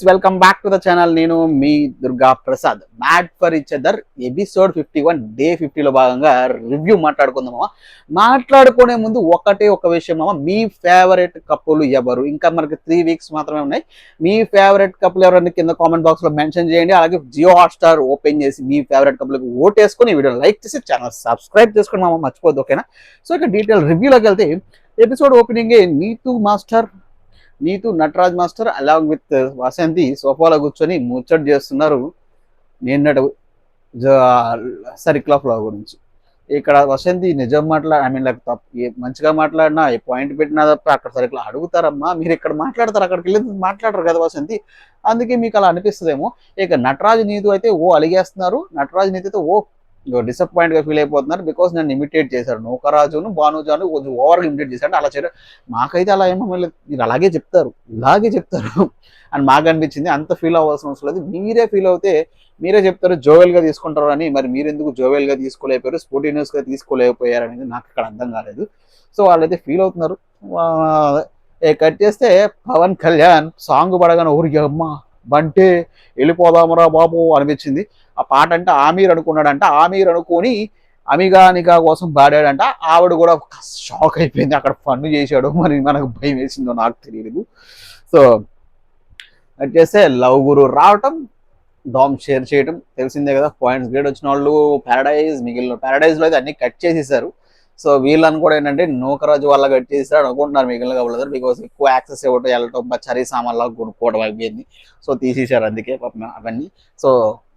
Welcome back to the channel. నేను మీ Durga Prasad. Mad for Each Other episode 51 day 50లో భాగంగా రివ్యూ మాట్లాడుకుందామా. మాట్లాడుకునే ముందు ఒక విషయం మామ, మీ ఫేవరెట్ కప్పులు ఎవరు? ఇంకా మనకి 3 వీక్స్ మాత్రమే ఉన్నాయి. మీ ఫేవరెట్ కప్పులు ఎవరైనా కింద కామెంట్ బాక్స్ లో మెన్షన్ చేయండి. అలాగే జియో హాట్స్టార్ ఓపెన్ చేసి మీ ఫేవరెట్ కప్పులకు ఓటేసుకొని వీడియో లైక్ చేసి ఛానల్ సబ్స్క్రైబ్ చేసుకుని మామ మర్చిపోద్దు, ఓకేనా? సో ఇక డీటెయిల్ రివ్యూలోకి వెళ్తే, episode opening Neetu Nataraj master along with Vasanthi సోఫాలో కూర్చొని ముచ్చట చేస్తున్నారు నిన్నటి సర్కిల్ ఆఫ్ లా గురించి. ఇక్కడ వసంతి నిజం లైక్ తప్పు మంచిగా మాట్లాడినా ఏ పాయింట్ పెట్టినా తప్ప అక్కడ సర్కిల్ అడుగుతారమ్మా, మీరు ఇక్కడ మాట్లాడతారు, అక్కడికి వెళ్ళి మాట్లాడరు కదా వసంతి. అందుకే మీకు అలా అనిపిస్తుందేమో. ఇక నటరాజ్ నీతు అయితే అలిగేస్తున్నారు. నటరాజ్ నీతు అయితే డిసప్పాయింట్ గా ఫీల్ అయిపోతున్నారు. బికాస్ నన్ను ఇమిటేట్ చేశారు, నూకరాజును భానుజాను కొంచెం ఓవర్గా ఇమిటేట్ చేశారు. అలా చేయరు, మాకైతే అలా ఏమో మీరు ఇలాగే చెప్తారు అని మాకు అనిపించింది. అంత ఫీల్ అవ్వాల్సిన అవసరం లేదు. మీరే ఫీల్ అవుతే మీరే చెప్తారు జోవెల్ గా తీసుకుంటారు అని. మరి మీరు ఎందుకు జోవెల్ గా తీసుకోలేకపోయారు, స్పోర్టినియస్ గా తీసుకోలేకపోయారు అనేది నాకు ఇక్కడ అర్థం కాలేదు. సో వాళ్ళైతే ఫీల్ అవుతున్నారు. కట్ చేస్తే పవన్ కళ్యాణ్ సాంగ్ పడగానే ఊరికి అమ్మ బంటే వెళ్ళిపోదామరా బాబు అనిపించింది. ఆ పాట అంటే ఆమీర్ అనుకున్నాడంట, ఆమీర్ అనుకొని అమిగానిగా కోసం పాడాడంట. ఆవిడ కూడా షాక్ అయిపోయింది, అక్కడ ఫన్ను చేశాడు. మరి మనకు భయం వేసిందో నాకు తెలియదు. సో వచ్చేస్తే లవ్ గురు రావటం, డామ్ షేర్ చేయడం తెలిసిందే కదా. పాయింట్స్ గ్రేడ్ వచ్చిన వాళ్ళు ప్యారడైజ్, మిగిలిన ప్యారడైజ్లో అయితే అన్ని కట్ చేసేసారు. సో వీళ్ళని కూడా ఏంటంటే నూకరాజు వాళ్ళ కట్ చేసేసాడు అనుకుంటున్నారు మిగిలిన కబుల్, బికాస్ ఎక్కువ యాక్సెస్ ఇవ్వటం వెళ్ళటం చరీ సామాన్లా కొనుక్కోవడం అయిపోయింది. సో తీసేశారు అందుకే అవన్నీ. సో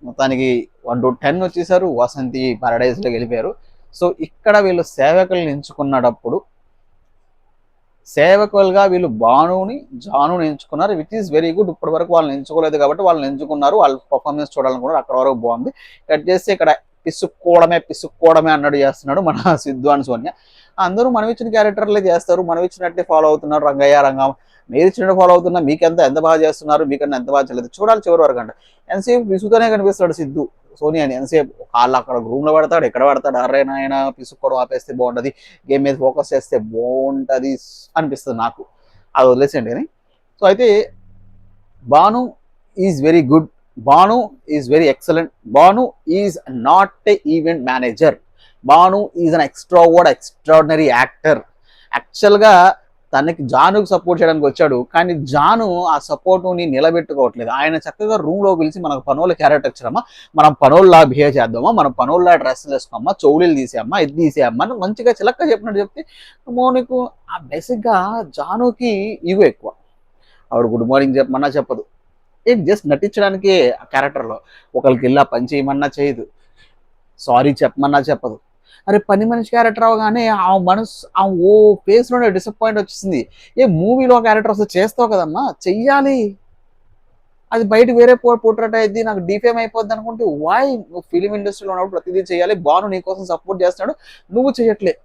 మొత్తానికి 1 to 10 వచ్చేసారు. వసంతి ప్యారడైజ్లోకి వెళ్ళిపోయారు. సో ఇక్కడ వీళ్ళు సేవకులను ఎంచుకున్నప్పుడు సేవకులుగా వీళ్ళు జానుని ఎంచుకున్నారు, విచ్ ఈస్ వెరీ గుడ్. ఇప్పటి వరకు వాళ్ళని ఎంచుకోలేదు కాబట్టి వాళ్ళని ఎంచుకున్నారు. వాళ్ళ పర్ఫార్మెన్స్ చూడాలనుకున్నారు. అక్కడ వరకు బాగుంది. కట్ చేస్తే ఇక్కడ పిసుక్కోవడమే అన్నట్టు చేస్తున్నాడు మన సిద్ధు అని సోనియా. అందరూ మనం ఇచ్చిన క్యారెక్టర్లే చేస్తారు, మనం ఇచ్చినట్టే ఫాలో అవుతున్నారు. రంగ మీరు ఇచ్చినట్టు ఫాలో అవుతున్నా, మీకెంత ఎంత బాగా చేస్తున్నారు, మీకన్నా ఎంత బాగా చేయలేదు చూడాలి చివరి వరకు అంట. ఎంతసేపు విసుగుతూనే కనిపిస్తాడు సిద్ధు సోనియాని. ఎంతసేపు కాళ్ళు అక్కడ రూమ్ లో పడతాడు, ఎక్కడ పడతాడు, అర్రైనా ఆయన పిసుక్కోవడం ఆపేస్తే బాగుంటుంది, గేమ్ మీద ఫోకస్ చేస్తే బాగుంటుంది అనిపిస్తుంది నాకు. అది వదిలేసండి అని. సో అయితే Bhanu is very good, Bhanu is very excellent. Bhanu is not a event manager. Bhanu is an extraordinary actor. యాక్చువల్గా తనకి జానుకు సపోర్ట్ చేయడానికి వచ్చాడు, కానీ జాను ఆ సపోర్టుని నిలబెట్టుకోవట్లేదు. ఆయన చక్కగా రూమ్లో పిలిచి మనకు పనోళ్ళ క్యారెక్టర్ ఇచ్చారమ్మా, మనం పనోళ్ళలా బిహేవ్ చేద్దామా, మనం పనోళ్ళ డ్రెస్సులు వేసుకోమ్మా, చౌలీలు తీసేయమ్మా, ఇది తీసేయమ్మా అని మంచిగా చిలక్క చెప్పినట్టు చెప్తే మోనికు ఆ బేసిక్గా జానుకి ఈగో ఎక్కువ. ఆవిడ గుడ్ మార్నింగ్ చెప్పమన్నా చెప్పదు, జస్ట్ నటించడానికి ఆ క్యారెక్టర్లో. ఒకరికి వెళ్ళి పని చేయమన్నా చేయదు, సారీ చెప్పమన్నా చెప్పదు. అరే పని మనిషి క్యారెక్టర్ అవగానే ఆ మనసు ఆ ఫేస్లోనే డిసప్పాయింట్ వచ్చేసింది. మూవీలో క్యారెక్టర్ వస్తే చేస్తావు కదమ్మా, చెయ్యాలి. అది బయట వేరే పోర్ట్రేట్ అయింది, నాకు డిఫేమ్ అయిపోద్ది అనుకుంటే వై? నువ్వు ఫిలిం ఇండస్ట్రీలో ఉన్నప్పుడు ప్రతిదీ చేయాలి. భాను నీకోసం సపోర్ట్ చేస్తున్నాడు, నువ్వు చేయట్లే.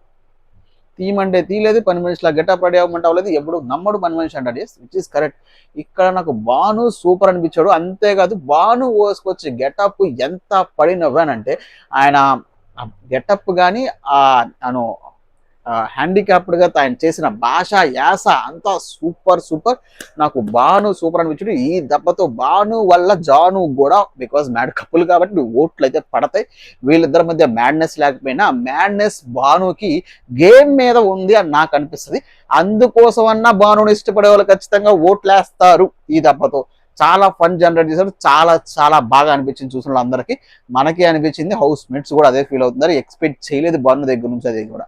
తీయమంటే తీయలేదు, పని మనిషిలా గెటప్ రెడీ అవ్వమంటే అవ్వలేదు, ఎప్పుడు నమ్మడు పని మనిషి అంటాడు. Which is correct. ఇక్కడ నాకు భాను సూపర్ అనిపించాడు. అంతేకాదు భాను వేసుకొచ్చి గెటప్ ఎంత పడినవ్వానంటే, ఆయన గెటప్ కానీ అను హ్యాండిక్యాప్డ్గా ఆయన చేసిన భాష యాస అంతా సూపర్. నాకు భాను సూపర్ అనిపించాడు. ఈ దెబ్బతో భాను వల్ల జాను కూడా, బికాజ్ మ్యాడ్ కప్పులు కాబట్టి ఓట్లు అయితే పడతాయి. వీళ్ళిద్దరి మధ్య మ్యాడ్నెస్ లేకపోయినా మ్యాడ్నెస్ భానుకి గేమ్ మీద ఉంది అని నాకు అనిపిస్తుంది. అందుకోసమన్నా భానుని ఇష్టపడే వాళ్ళు ఖచ్చితంగా ఓట్లు వేస్తారు ఈ దెబ్బతో. చాలా ఫన్ జనరేట్ చేశారు, చాలా బాగా అనిపించింది చూసిన వాళ్ళందరికీ. మనకి అనిపించింది, హౌస్ మేట్స్ కూడా అదే ఫీల్ అవుతున్నారు. ఎక్స్పెక్ట్ చేయలేదు భాను దగ్గర నుంచి అది కూడా.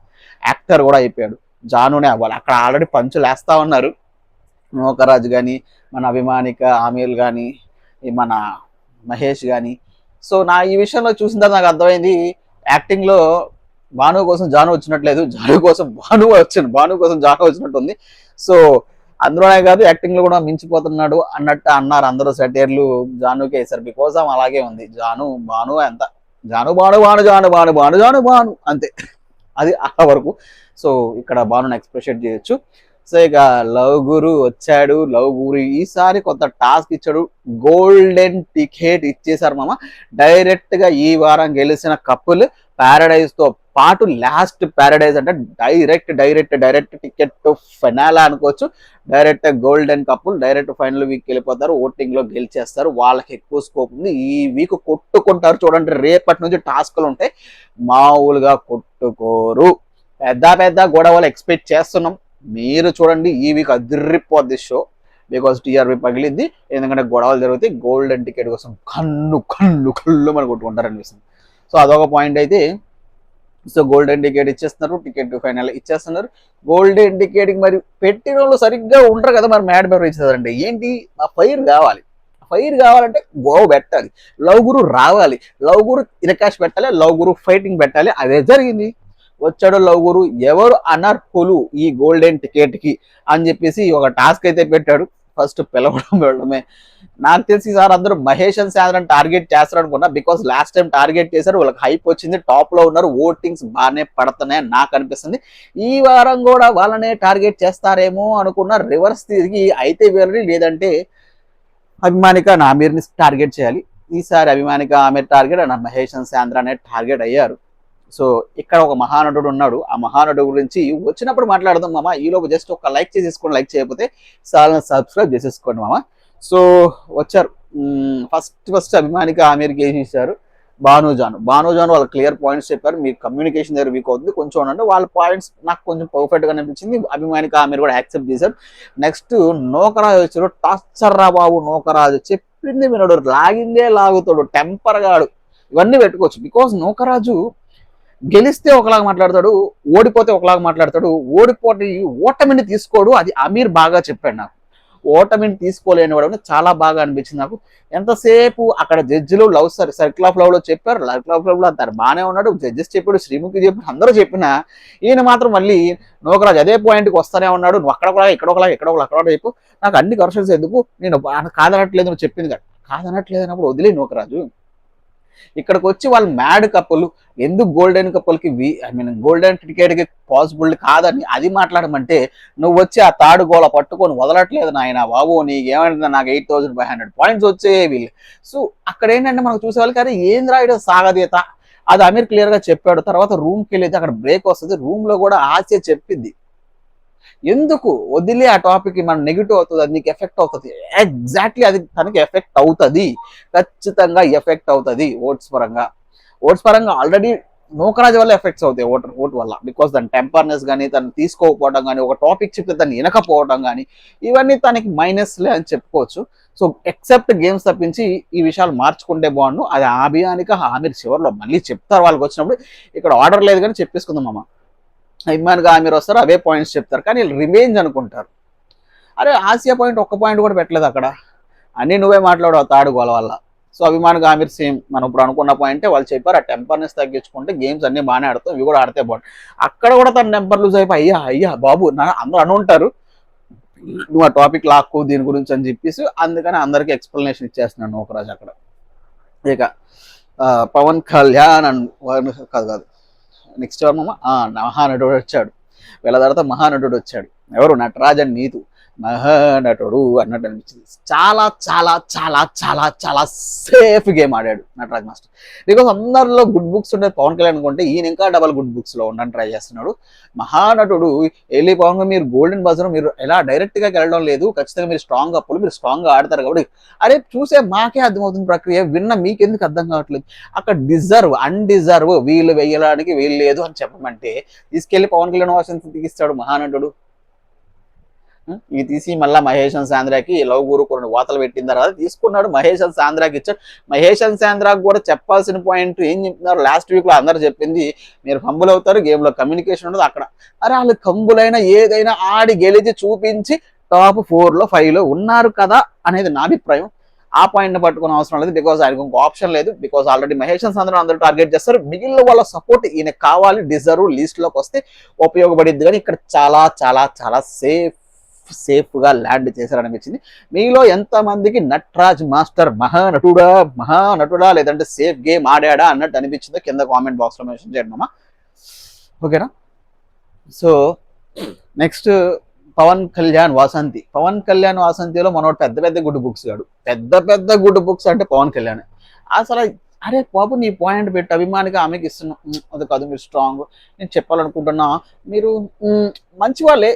యాక్టర్ కూడా అయిపోయాడు, జానునే అవ్వాలి. అక్కడ ఆల్రెడీ పంచులు వేస్తా ఉన్నారు నూకరాజు కానీ, మన అభిమానిక ఆమీర్ కానీ, మన మహేష్ కానీ. సో ఈ విషయంలో చూసిన తర్వాత నాకు అర్థమైంది, యాక్టింగ్లో భాను కోసం జాను వచ్చినట్లేదు, జాను కోసం భాను కోసం జాను వచ్చినట్టుంది. సో అందులోనే కాదు, యాక్టింగ్ లో కూడా మించిపోతున్నాడు అన్నట్టు అన్నారు అందరూ. సెటైర్లు జానుకే వేశారు, బికాజ్ ఆమె అలాగే ఉంది. భాను ఎంత భాను అంతే, అది అక్కడ వరకు. సో ఇక్కడ భానుని ఎక్స్ప్రెషన్ చేయొచ్చు. సో ఇక లవ్ గురు వచ్చాడు. లవ్ గురు ఈసారి కొత్త టాస్క్ ఇచ్చాడు, గోల్డెన్ టికెట్ ఇచ్చేసారు మామ. డైరెక్ట్ గా ఈ వారం గెలిచిన కప్పులు ప్యారడైజ్ తో పాటు లాస్ట్ ప్యారడైజ్ అంటే డైరెక్ట్ టికెట్ టు ఫైనల్ అనుకోవచ్చు. డైరెక్ట్ గోల్డెన్ కప్పులు డైరెక్ట్ ఫైనల్ వీక్ వెళ్ళిపోతారు, ఓటింగ్ లో గెలిచేస్తారు. వాళ్ళకి ఎక్కువ స్కోప్ ఉంది. ఈ వీక్ కొట్టుకుంటారు చూడండి. రేపటి నుంచి టాస్క్లు ఉంటాయి, మామూలుగా కొట్టుకోరు. పెద్ద గొడవలు ఎక్స్పెక్ట్ చేస్తున్నాం. మీరు చూడండి ఈ వీక్ అదిరిపోద్ది షో, బికాస్ టీఆర్పీ పగిలింది. ఎందుకంటే గొడవలు జరుగుతాయి. గోల్డెన్ టికెట్ కోసం కళ్ళు మన కొట్టుకుంటారు అనిపిస్తుంది. సో అదొక పాయింట్ అయితే. సో గోల్డెన్ టికెట్ ఇచ్చేస్తున్నారు, టికెట్ ఫైనల్ ఇచ్చేస్తున్నారు. గోల్డెన్ టికెట్ మరి పెట్టిన వాళ్ళు సరిగ్గా ఉంటారు కదా, మరి మ్యాడ్ బెవర్ ఇచ్చేస్తారంటే ఏంటి? ఆ ఫైర్ కావాలంటే గొడవ పెట్టాలి, లవ్ గురు రావాలి, లవ్ గురు ఇరకాష్ పెట్టాలి, లవ్ గురు ఫైటింగ్ పెట్టాలి. అదే జరిగింది. వచ్చాడు లవ్ గురు, ఎవరు అనర్హులు ఈ గోల్డెన్ టికెట్ కి అని చెప్పేసి ఒక టాస్క్ అయితే పెట్టాడు. ఫస్ట్ వెళ్ళడమే. నాకు తెలిసి సార్ అందరూ మహేష్ అండ్ సాంద్రని టార్గెట్ చేస్తారు అనుకున్నా, బికాస్ లాస్ట్ టైం టార్గెట్ చేశారు, వాళ్ళకి హైప్ వచ్చింది, టాప్ లో ఉన్నారు, ఓటింగ్స్ బాగానే పడుతున్నాయని నాకు అనిపిస్తుంది. ఈ వారం కూడా వాళ్ళనే టార్గెట్ చేస్తారేమో అనుకున్న, రివర్స్ తిరిగి అయితే వీళ్ళని లేదంటే అభిమానిక ఆమీర్ని టార్గెట్ చేయాలి. ఈసారి Abhimanika Aamir target and Mahesh and సాంద్ర అనే టార్గెట్ అయ్యారు. సో ఇక్కడ ఒక మహానటుడు ఉన్నాడు. ఆ మహానటుడు గురించి వచ్చినప్పుడు మాట్లాడదాం మామ. ఈలోపు జస్ట్ ఒక లైక్ చేసేసుకోండి, లైక్ చేయకపోతే ఛానల్ సబ్స్క్రైబ్ చేసేసుకోండి మామ. సో వచ్చారు. ఫస్ట్ అభిమానిక ఆమీర్కి ఏం చేశారు? భానుజాను వాళ్ళ క్లియర్ పాయింట్స్ చెప్పారు. మీరు కమ్యూనికేషన్ దగ్గర వీక్ అవుతుంది కొంచెం అంటే, వాళ్ళ పాయింట్స్ నాకు కొంచెం పర్ఫెక్ట్గా అనిపించింది. అభిమానిక ఆమీర్ కూడా యాక్సెప్ట్ చేశారు. నెక్స్ట్ నోకరాజు వచ్చారు. టార్చర్ రా బాబు నోకరాజు, చెప్పింది వినడు, లాగిందే లాగుతాడు, టెంపర్ గాడు, ఇవన్నీ పెట్టుకోవచ్చు. బికాస్ నోకరాజు గెలిస్తే ఒకలాగా మాట్లాడతాడు, ఓడిపోతే ఒకలాగా మాట్లాడతాడు. ఓటమిని తీసుకోడు. అది అమీర్ బాగా చెప్పాడు నాకు. ఓటమిని తీసుకోలేని వాడు చాలా బాగా అనిపించింది నాకు. ఎంతసేపు అక్కడ జడ్జిలు సర్కిల్ ఆఫ్ లవ్ లో చెప్పారు, సర్కిల్ ఆఫ్ లవ్ లో అంత బాగానే ఉన్నాడు, జడ్జెస్ చెప్పాడు, శ్రీముఖి చెప్పాడు, అందరూ చెప్పినా ఈయన మాత్రం మళ్ళీ నోకరాజు అదే పాయింట్కి వస్తానే ఉన్నాడు. నువ్వు అక్కడ కూడా అక్కడ చెప్పు, నాకు అన్ని కరెక్షన్స్ ఎందుకు, నేను కాదనట్లేదు, నువ్వు చెప్పింది కదా, కాదనట్లేదు అన్నప్పుడు వదిలే నోకరాజు. ఇక్కడికి వచ్చి వాళ్ళు మ్యాడ్ కప్పులు ఎందుకు గోల్డెన్ కప్పులకి గోల్డెన్ టికెట్కి పాసిబుల్ కాదని అది మాట్లాడమంటే, నువ్వు వచ్చి ఆ తాడు గోల పట్టుకొని వదలట్లేదు నాయన బాబు, నీకేమంటే నాకు 8500 పాయింట్స్ వచ్చాయి వీళ్ళు. సో అక్కడ ఏంటంటే మనకు చూసే వాళ్ళకి అరే ఏం రాయడం సాగదీత, అది అమీర్ క్లియర్ గా చెప్పాడు. తర్వాత రూమ్కి వెళ్ళి అక్కడ బ్రేక్ వస్తుంది, రూమ్ లో కూడా ఆశ చెప్పింది ఎందుకు వదిలే ఆ టాపిక్ మన నెగిటివ్ అవుతుంది, అది నీకు ఎఫెక్ట్ అవుతుంది. ఎగ్జాక్ట్లీ అది తనకి ఎఫెక్ట్ అవుతుంది, ఖచ్చితంగా ఎఫెక్ట్ అవుతుంది. ఓట్స్ పరంగా ఆల్రెడీ నోకరాజు వల్ల ఎఫెక్ట్స్ అవుతాయి ఓటు వల్ల. బికాస్ దాని టెంపర్నెస్ కానీ, తను తీసుకోకపోవడం కానీ, ఒక టాపిక్ చెప్తే దాన్ని వినకపోవడం కానీ, ఇవన్నీ తనకి మైనస్లే అని చెప్పుకోవచ్చు. సో ఎక్సెప్ట్ గేమ్స్ తప్పించి ఈ విషయాలు మార్చుకుంటే బాగుండు. అది అభియానిక ఆమీర్ చివరిలో మళ్ళీ చెప్తారు వాళ్ళకి వచ్చినప్పుడు. ఇక్కడ ఆర్డర్ లేదు కానీ చెప్పేసుకుందాం అమ్మ. అభిమానిగా ఆమీర్ వస్తారు, అవే పాయింట్స్ చెప్తారు, కానీ రివెంజ్ అనుకుంటారు. అరే ఆసియా పాయింట్ ఒక్క పాయింట్ కూడా పెట్టలేదు అక్కడ, అన్నీ నువ్వే మాట్లాడావు తాడు గోల వల్ల. సో అభిమానిగా ఆమీర్ సేమ్ మనం ఇప్పుడు అనుకున్న పాయింటే వాళ్ళు చెప్పారు. ఆ టెంపర్నెస్ తగ్గించుకుంటే గేమ్స్ అన్ని బాగానే ఆడతాం, ఇవి కూడా ఆడితే బాగుంది. అక్కడ కూడా తన టెంపర్ లూజ్ అయిపోయి అయ్యా బాబు అందరూ అనుంటారు, నువ్వు ఆ టాపిక్ లాక్కు దీని గురించి అని చెప్పేసి, అందుకని అందరికీ ఎక్స్ప్లెనేషన్ ఇచ్చేస్తున్నాను నోకరాజు అక్కడ. ఇక పవన్ కళ్యాణ్ కాదు నెక్స్ట్ మహానటుడు వచ్చాడు. వీళ్ళ తర్వాత మహానటుడు వచ్చాడు. ఎవరు? నటరాజన్ నీతు మహానటుడు అన్నట్టు అనిపించింది. చాలా చాలా చాలా చాలా చాలా సేఫ్ గేమ్ ఆడాడు నటరాజ్ మాస్టర్. బికాస్ అందరిలో గుడ్ బుక్స్ ఉండే పవన్ కళ్యాణ్ అనుకుంటే ఈయన ఇంకా డబల్ గుడ్ బుక్స్ లో ఉండని ట్రై చేస్తున్నాడు. మహానటుడు వెళ్ళి పవన్ మీరు గోల్డెన్ బజర్ మీరు ఎలా డైరెక్ట్ గా వెళ్ళడం లేదు, ఖచ్చితంగా మీరు స్ట్రాంగ్ అప్పుడు మీరు స్ట్రాంగ్ గా ఆడతారు కాబట్టి, అరే చూసే మాకే అర్థమవుతుంది ప్రక్రియ, విన్న మీకెందుకు అర్థం కావట్లేదు? అక్కడ అన్డిజర్వ్ వీళ్ళు వేయడానికి వీలు లేదు అని చెప్పమంటే తీసుకెళ్లి పవన్ కళ్యాణ్ వాసన తీగిస్తాడు మహానటుడు. ఇవి తీసి మళ్ళీ మహేష్ అండ్ సాంద్రాకి లవ్ గురు కొన్ని వాతలు పెట్టిన తర్వాత తీసుకున్నాడు, మహేష్ అండ్ సాంద్రాకి ఇచ్చాడు. మహేష్ అండ్ సాంద్రాకి కూడా చెప్పాల్సిన పాయింట్ ఏం చెప్తున్నారు, లాస్ట్ వీక్ లో అందరు చెప్పింది మీరు ఫంబుల్ అవుతారు, గేమ్ లో కమ్యూనికేషన్ ఉండదు. అక్కడ అరే వాళ్ళు కంబులైనా ఏదైనా ఆడి గెలిచి చూపించి టాప్ 4లో 5లో ఉన్నారు కదా అనేది నా అభిప్రాయం. ఆ పాయింట్ పట్టుకునే అవసరం లేదు, బికాస్ ఆయనకు ఇంకో ఆప్షన్ లేదు. బికాస్ ఆల్రెడీ మహేష్ అండ్ సాంద్రా అందరూ టార్గెట్ చేస్తారు, మిగిలిన వాళ్ళ సపోర్ట్ ఈయన కావాలి, డిజర్వ్ లిస్ట్ లోకి వస్తే ఉపయోగపడిద్ది. కానీ ఇక్కడ చాలా చాలా చాలా సేఫ్ గా ల్యాండ్ చేశారనిపించింది. మీలో ఎంతమందికి నటరాజ్ మాస్టర్ మహానటుడా లేదంటే సేఫ్ గేమ్ ఆడాడా అన్నట్టు అనిపించిందో కింద కామెంట్ బాక్స్ లో మెన్షన్ చేయండి అమ్మా, ఓకేనా? సో నెక్స్ట్ పవన్ కళ్యాణ్ వాసంతిలో మనోడు పెద్ద గుడ్ బుక్స్ కాడు. పెద్ద గుడ్ బుక్స్ అంటే పవన్ కళ్యాణ్. అసలు అరే బాబు నీ పాయింట్ పెట్టి అభిమానిగా ఆమెకి ఇస్తున్నా అది కాదు మీరు స్ట్రాంగ్, నేను చెప్పాలనుకుంటున్నా మీరు మంచి వాళ్ళే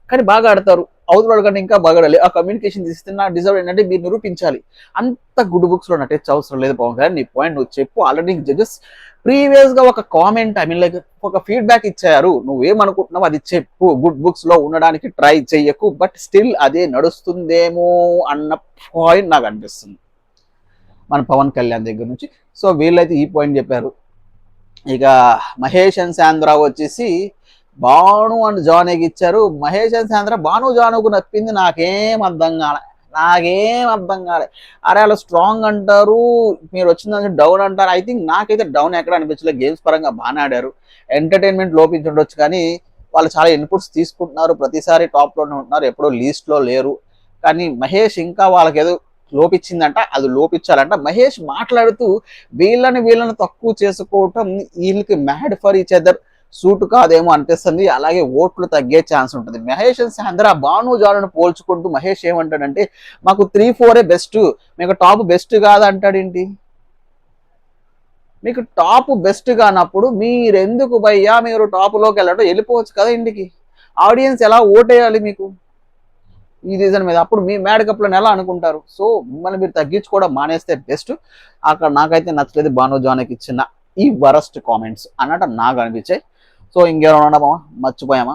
కానీ బాగా ఆడతారు, అవతల వాళ్ళ కంటే ఇంకా బాగా ఆడాలి, ఆ కమ్యూనికేషన్ తీస్తున్నా డిజర్వ్ ఏంటంటే మీరు నిరూపించాలి, అంత గుడ్ బుక్స్ లో నటించే అవసరం లేదు పవన్ కళ్యాణ్, నీ పాయింట్ నువ్వు చెప్పు. ఆల్రెడీ జడ్జెస్ ప్రీవియస్ గా ఒక కామెంట్ ఐ మీన్ లైక్ ఒక ఫీడ్బ్యాక్ ఇచ్చారు, నువ్వేమనుకుంటున్నావు అది చెప్పు, గుడ్ బుక్స్ లో ఉండడానికి ట్రై చెయ్యకు, బట్ స్టిల్ అదే నడుస్తుందేమో అన్న పాయింట్ నాకు అనిపిస్తుంది మన పవన్ కళ్యాణ్ దగ్గర నుంచి. సో వీళ్ళైతే ఈ పాయింట్ చెప్పారు. ఇక మహేష్ అండ్ శాంద్ర వచ్చేసి భాను అండ్ జానీకి ఇచ్చారు. మహేష్ అండ్ శాంద్ర భాను జానుకు నప్పింది నాకేం అర్థం కాలే. అరే అలా స్ట్రాంగ్ అంటారు, మీరు వచ్చిందని డౌన్ అంటారు. ఐ థింక్ నాకైతే డౌన్ ఎక్కడ అనిపించలేదు, గేమ్స్ పరంగా బాగానే ఆడారు, ఎంటర్టైన్మెంట్ లోపించుండొచ్చు కానీ వాళ్ళు చాలా ఇన్పుట్స్ తీసుకుంటున్నారు, ప్రతిసారి టాప్లోనే ఉంటున్నారు, ఎప్పుడో లీస్ట్లో లేరు. కానీ మహేష్ ఇంకా వాళ్ళకి ఏదో లోపించిందంట, అది లోపించాలంట. మహేష్ మాట్లాడుతూ వీళ్ళని తక్కువ చేసుకోవటం వీళ్ళకి mad for Each other suit కాదేమో అనిపిస్తుంది, అలాగే ఓట్లు తగ్గే ఛాన్స్ ఉంటుంది. మహేష్ శాంద్ర భాను జాను పోల్చుకుంటూ మహేష్ ఏమంటాడంటే మాకు 3-4 బెస్ట్, మీకు టాప్ బెస్ట్ కాదంటాడేంటి? మీకు టాప్ బెస్ట్ కానప్పుడు మీరెందుకు భయ్యా మీరు టాప్లోకి వెళ్ళడం, వెళ్ళిపోవచ్చు కదా ఇంటికి, ఆడియన్స్ ఎలా ఓటేయాలి మీకు ఈ రీజన్ మీద, అప్పుడు మీ మ్యాడ్ కప్లను ఎలా అనుకుంటారు? సో మిమ్మల్ని మీరు తగ్గించుకోవడం మానేస్తే బెస్ట్. అక్కడ నాకైతే నచ్చలేదు భాను జానకి ఇచ్చిన ఈ వరస్ట్ కామెంట్స్ అన్నట్టు నాకు అనిపించాయి. సో ఇంకేమైనా ఉండమా మర్చిపోయామా?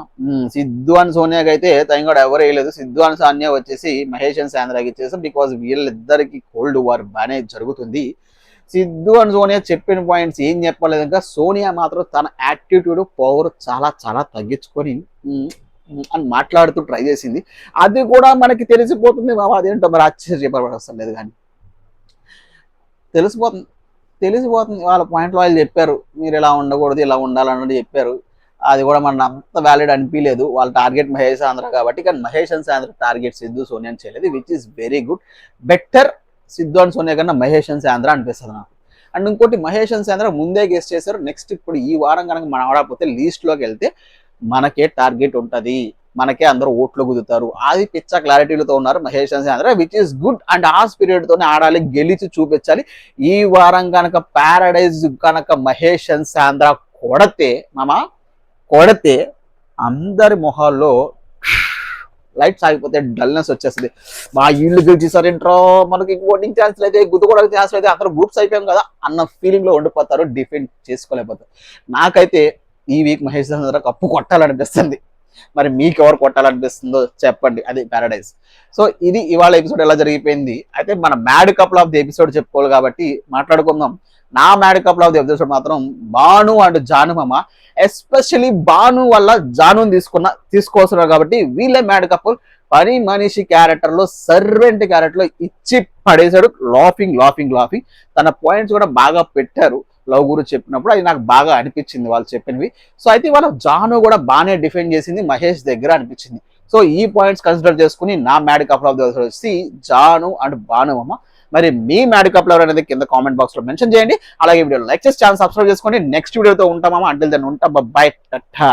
సిద్ధు అని సోనియాకి అయితే తను కూడా ఎవరు వేయలేదు, సిద్ధు అని సానియా వచ్చేసి మహేష్ అండ్ శాంద్రాకి ఇచ్చేసాం, బికాజ్ వీళ్ళిద్దరికి కోల్డ్ వార్ బాగానే జరుగుతుంది. సిద్ధు అండ్ సోనియా చెప్పిన పాయింట్స్ ఏం చెప్పలేదు, ఇంకా సోనియా మాత్రం తన యాటిట్యూడ్ పవర్ చాలా చాలా తగ్గించుకొని అని మాట్లాడుతూ ట్రై చేసింది. అది కూడా మనకి తెలిసిపోతుంది బాబా, అదేంటో మరి ఆశ్చర్యపడవలసిన లేదు కానీ తెలిసిపోతుంది వాళ్ళ పాయింట్లో వాళ్ళు చెప్పారు, మీరు ఇలా ఉండకూడదు ఇలా ఉండాలన్నది చెప్పారు. అది కూడా మన అంత వ్యాలిడ్ అనిపించలేదు, వాళ్ళ టార్గెట్ మహేష్ ఆంధ్ర కాబట్టి. కానీ మహేష్ అండ్ ఆంధ్ర టార్గెట్ సిద్ధు సోనియా చేయలేదు, which is very good, better Siddhu and Sonia కన్నా మహేష్ అండ్ ఆంధ్ర అనిపిస్తుంది నాకు. అండ్ ఇంకోటి మహేష్ అండ్ ఆంధ్ర ముందే గెస్ట్ చేశారు, నెక్స్ట్ ఇప్పుడు ఈ వారం కనుక మనం ఆడకపోతే లీస్ట్లోకి వెళ్తే మనకే టార్గెట్ ఉంటుంది, మనకే అందరూ ఓట్లు కుదుతారు, అది పిచ్చ క్లారిటీలతో ఉన్నారు Mahesh and Andhra, which is good. And ఆ స్పిరిట్ తోనే ఆడాలి, గెలిచి చూపించాలి. ఈ వారం కనుక ప్యారడైజ్ కనుక మహేష్ అండ్ ఆంధ్ర కొడితే అందరి మొహాల్లో లైట్స్ ఆగిపోతే డల్నెస్ వచ్చేస్తుంది, మా ఇల్లు గెలిచేసారేంట్రో, మనకి ఓటింగ్ ఛాన్స్ అయితే గుద్దుకోవడానికి ఛాన్స్ అయితే అందరూ గ్రూప్స్ అయిపోయాం కదా అన్న ఫీలింగ్ లో ఉండిపోతారు, డిఫెండ్ చేసుకోలేకపోతారు. నాకైతే ఈ వీక్ మహేష్ ఆంధ్ర కప్పు కొట్టాలనిపిస్తుంది, మరి మీకు ఎవరు కొట్టాలనిపిస్తుందో చెప్పండి, అది ప్యారడైజ్. సో ఇది ఇవాళ ఎపిసోడ్ ఎలా జరిగిపోయింది. అయితే మన mad couple of the episode చెప్పుకోవాలి కాబట్టి మాట్లాడుకుందాం. నా mad couple of the episode మాత్రం భాను అండ్ జాను మామ, ఎస్పెషలీ భాను వల్ల జాను తీసుకోవస్తున్నారు కాబట్టి వీళ్ళే మ్యాడ్ కపుల్. పని మనిషి క్యారెక్టర్ లో సర్వెంట్ క్యారెక్టర్ లో ఇచ్చి పడేశాడు, లాఫింగ్. తన పాయింట్స్ కూడా బాగా పెట్టారు లవ్ గురించి చెప్పినప్పుడు, అది నాకు బాగా అనిపించింది వాళ్ళు చెప్పినవి. సో అయితే వాళ్ళ జాను కూడా బాగానే డిఫెండ్ చేసింది మహేష్ దగ్గర అనిపించింది. సో ఈ పాయింట్స్ కన్సిడర్ చేసుకుని నా mad couple of the episode వచ్చి జాను అండ్ భాను మామ. మరి మీ మ్యాడ్ కపుల్ ఎవరు అనేది కింద కామెంట్ బాక్స్ లో మెన్షన్ చేయండి. అలాగే వీడియో లైక్ చేసి ఛానల్ సబ్స్క్రైబ్ చేసుకోండి. నెక్స్ట్ వీడియోతో ఉంటామా, అంటిల్ దెన్ ఉంటా, బై టాటా.